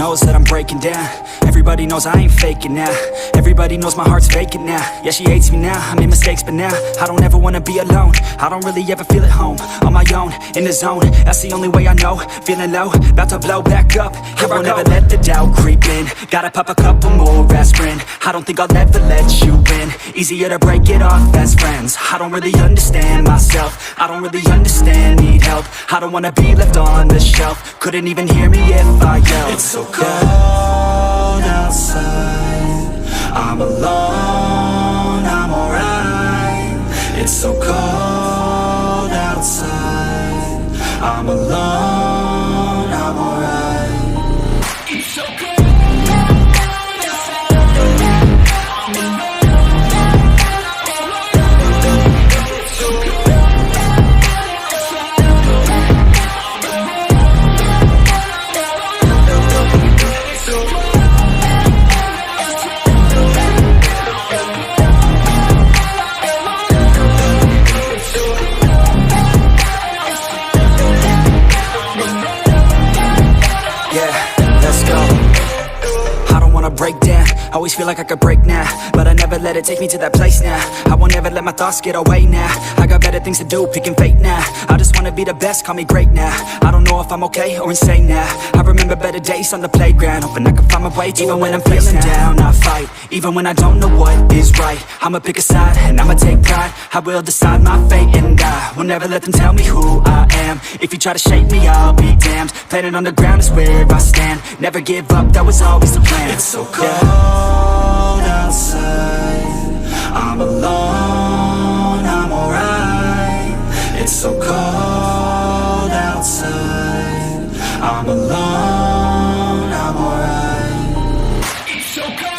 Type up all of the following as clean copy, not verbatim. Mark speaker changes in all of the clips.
Speaker 1: knows that I'm breaking down. Everybody knows I ain't faking now. Everybody knows my heart's vacant now. Yeah, she hates me now, I made mistakes but now I don't ever wanna be alone. I don't really ever feel at home. On my own, in the zone, that's the only way I know. Feeling low, about to blow back up. I won't ever let the doubt creep in. Gotta pop a couple more aspirin. I don't think I'll ever let you in. Easier to break it off best friends. I don't really understand myself. I don't really understand, need help. I don't wanna be left on the shelf. Couldn't even hear me if I yelled. It's so cold outside, I'm alone, I'm alright. It's so cold outside, I'm alone, I'm alright. It's so cold. Break down, always feel like I could break now, but I never let it take me to that place now. I won't ever let my thoughts get away now. I got better things to do, picking fate now. I just wanna be the best, call me great now. I don't know if I'm okay or insane now. I remember better days on the playground, hoping I can find my way. Even when I'm feeling down, I fight. Even when I don't know what is right, I'ma pick a side and I'ma take pride. I will decide my fate and I will never let them tell me who I am. If you try to shape me, I'll be damned. Planet on the ground is where I stand. Never give up, that was always the plan. It's so cold outside, I'm alone, I'm alright. It's so cold outside, I'm alone, I'm alright. It's so cold.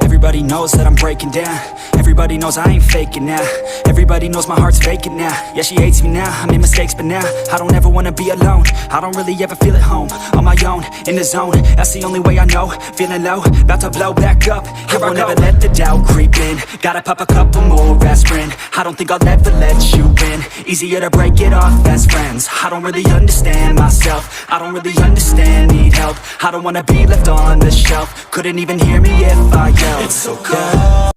Speaker 1: Everybody knows that I'm breaking down. Everybody knows I ain't faking now. Everybody knows my heart's vacant now. Yeah, she hates me now, I made mistakes but now I don't ever wanna be alone. I don't really ever feel at home. On my own, in the zone, that's the only way I know. Feeling low, about to blow back up. I won't ever let the doubt creep in. Gotta pop a couple more aspirin. I don't think I'll ever let you in. Easier to break it off best friends. I don't really understand myself. I don't really understand, need help. I don't wanna be left on the shelf. Couldn't even hear me if I yelled. It's so cold.